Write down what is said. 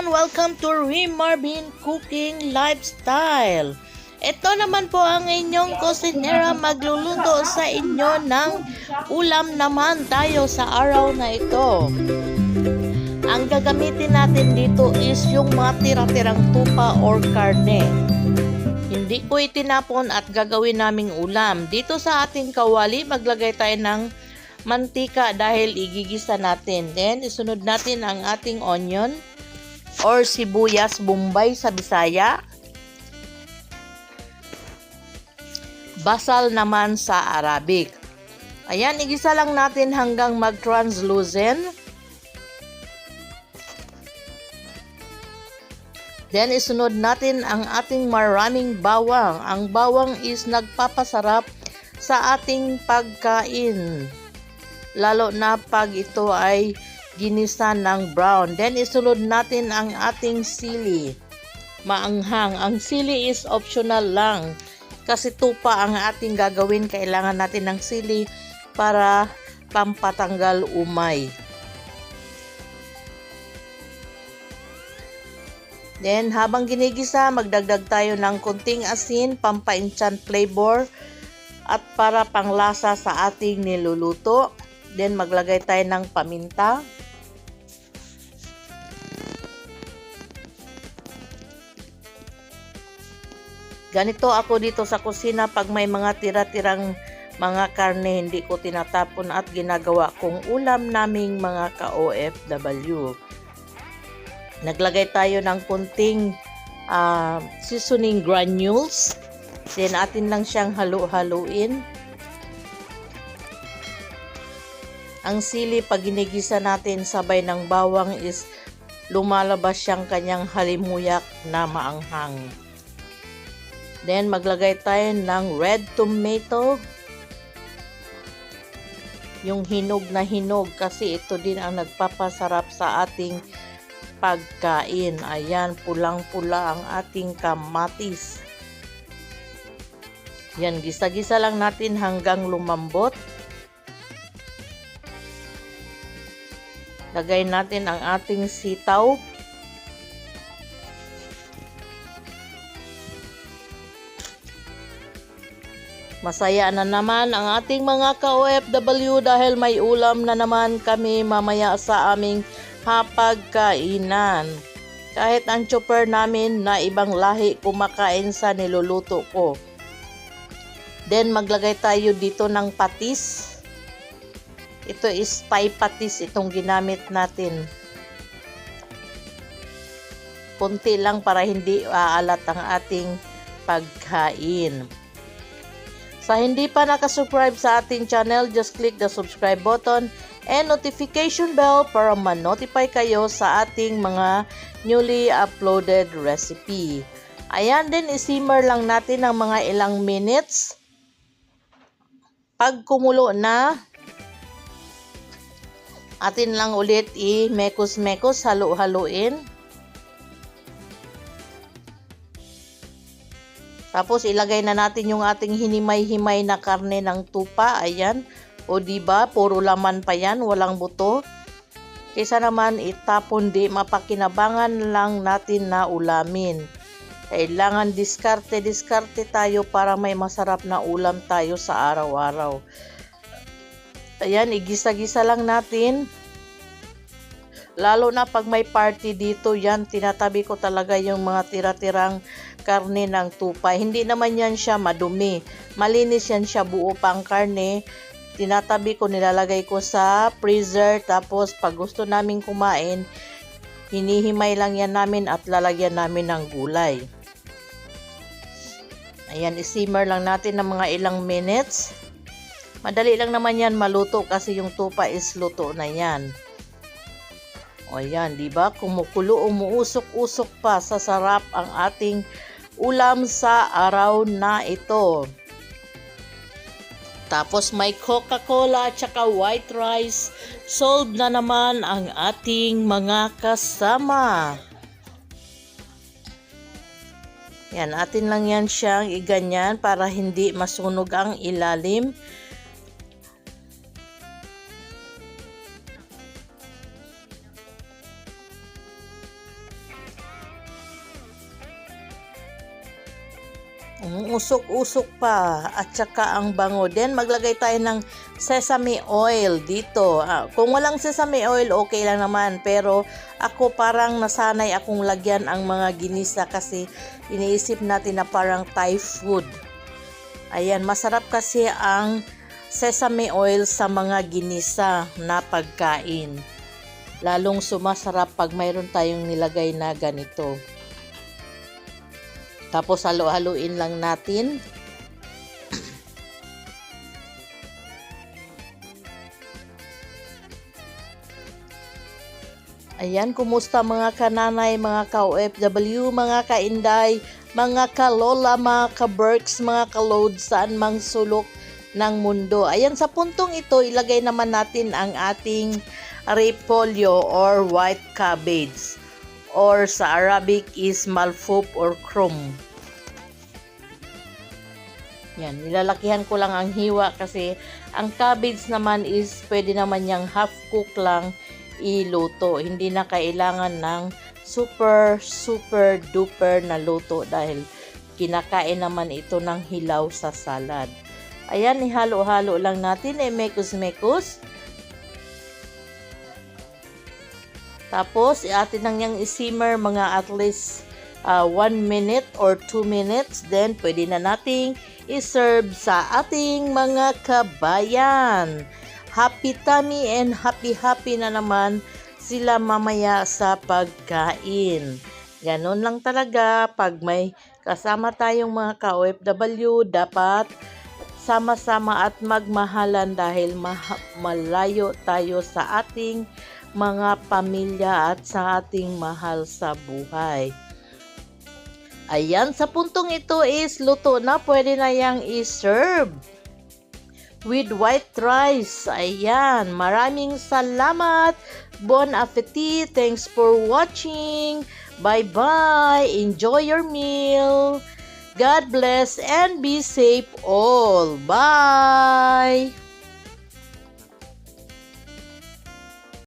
everyone! Welcome to Marvin Cooking Lifestyle. Ito naman po ang inyong kusinera magluluto sa inyo ng ulam naman tayo sa araw na ito. Ang gagamitin natin dito is yung mga tira-tirang tupa or karne. Hindi ko itinapon at gagawin naming ulam. Dito sa ating kawali, maglagay tayo ng mantika dahil igigisa natin. Then, isunod natin ang ating onion or sibuyas bombay sa Bisaya. Basal naman sa Arabic. Ayan, igisa lang natin hanggang mag-translucent. Then, isunod natin ang ating maraming bawang. Ang bawang is nagpapasarap sa ating pagkain. Lalo na pag ito ay ginisa ng brown. Then, isunod natin ang ating sili. Maanghang. Ang sili is optional lang. Kasi tupa ang ating gagawin. Kailangan natin ng sili para pampatanggal umay. Then, habang ginigisa, magdagdag tayo ng kunting asin, pampa-enchant flavor, at para panglasa sa ating niluluto. Then, maglagay tayo ng paminta. Ganito ako dito sa kusina pag may mga tira-tirang mga karne, hindi ko tinatapon at ginagawa kong ulam naming mga ka-OFW. Naglagay tayo ng kunting seasoning granules. Then, atin lang siyang halu-haluin. Ang sili, pag ginigisa natin sabay ng bawang is lumalabas siyang kanyang halimuyak na maanghang. Then, maglagay tayo ng red tomato. Yung hinog na hinog kasi ito din ang nagpapasarap sa ating pagkain. Ayan, pulang-pula ang ating kamatis. Yan, gisa-gisa lang natin hanggang lumambot. Lagay natin ang ating sitaw. Masaya na naman ang ating mga ka-OFW dahil may ulam na naman kami mamaya sa aming hapagkainan. Kahit ang chopper namin na ibang lahi kumakain sa niluluto ko. Then, maglagay tayo dito ng patis. Ito is Thai patis itong ginamit natin. Kunti lang para hindi aalat ang ating pagkain. Sa hindi pa nakasubscribe sa ating channel, just click the subscribe button and notification bell para ma-notify kayo sa ating mga newly uploaded recipe. Ayan din, isimmer lang natin ng mga ilang minutes. Pag kumulo na, atin lang ulit i-mekos-mekos, halu-haluin. Tapos ilagay na natin yung ating hinimay-himay na karne ng tupa. Ayan. O diba, puro laman pa yan, walang buto. Kaysa naman itapon, di mapakinabangan lang natin na ulamin. Kailangan diskarte-diskarte tayo para may masarap na ulam tayo sa araw-araw. Ayan, igisa-gisa lang natin. Lalo na pag may party dito, yan, tinatabi ko talaga yung mga tira-tirang karne ng tupa. Hindi naman yan siya madumi. Malinis yan siya, buo pang karne. Tinatabi ko, nilalagay ko sa freezer. Tapos, pag gusto namin kumain, hinihimay lang yan namin at lalagyan namin ng gulay. Ayan, isimmer lang natin ng mga ilang minutes. Madali lang naman yan maluto kasi yung tupa is luto na yan. O ayan, diba? Kumukulo, umuusok-usok pa sa sarap ang ating ulam sa araw na ito. Tapos may Coca-Cola at saka white rice. Solve na naman ang ating mga kasama. Yan, atin lang yan siyang iganyan para hindi masunog ang ilalim. Usok-usok pa at saka ang bango. Then maglagay tayo ng sesame oil dito. Kung walang sesame oil, okay lang naman. Pero ako parang nasanay akong lagyan ang mga ginisa kasi iniisip natin na parang Thai food. Ayan, masarap kasi ang sesame oil sa mga ginisa na pagkain. Lalong sumasarap pag mayroon tayong nilagay na ganito. Tapos halo-haluin lang natin. Ayan, kumusta mga kananay, mga ka-OFW, mga kainday, mga kalola, mga ka-berks, mga kalod, saan mang sulok ng mundo. Ayan, sa puntong ito, ilagay naman natin ang ating repolyo or white cabbage. Or sa Arabic is malfouf or krum. Yan, nilalakihan ko lang ang hiwa kasi ang cabbage naman is pwede naman yung half cook lang iluto. Hindi na kailangan ng super duper na luto dahil kinakain naman ito ng hilaw sa salad. Ayan, ihalo-halo lang natin, mekos-mekos. Tapos, atin nang yung isimmer mga at least 1 minute or 2 minutes. Then, pwede na nating iserve sa ating mga kabayan. Happy tummy and happy na naman sila mamaya sa pagkain. Ganon lang talaga. Pag may kasama tayong mga ka-OFW, dapat sama-sama at magmahalan dahil malayo tayo sa ating mga pamilya at sa ating mahal sa buhay. Ayan, sa puntong ito is luto na. Pwede na yang i-serve with white rice. Ayan, maraming salamat. Bon appetit. Thanks for watching. Bye-bye. Enjoy your meal. God bless and be safe all. Bye.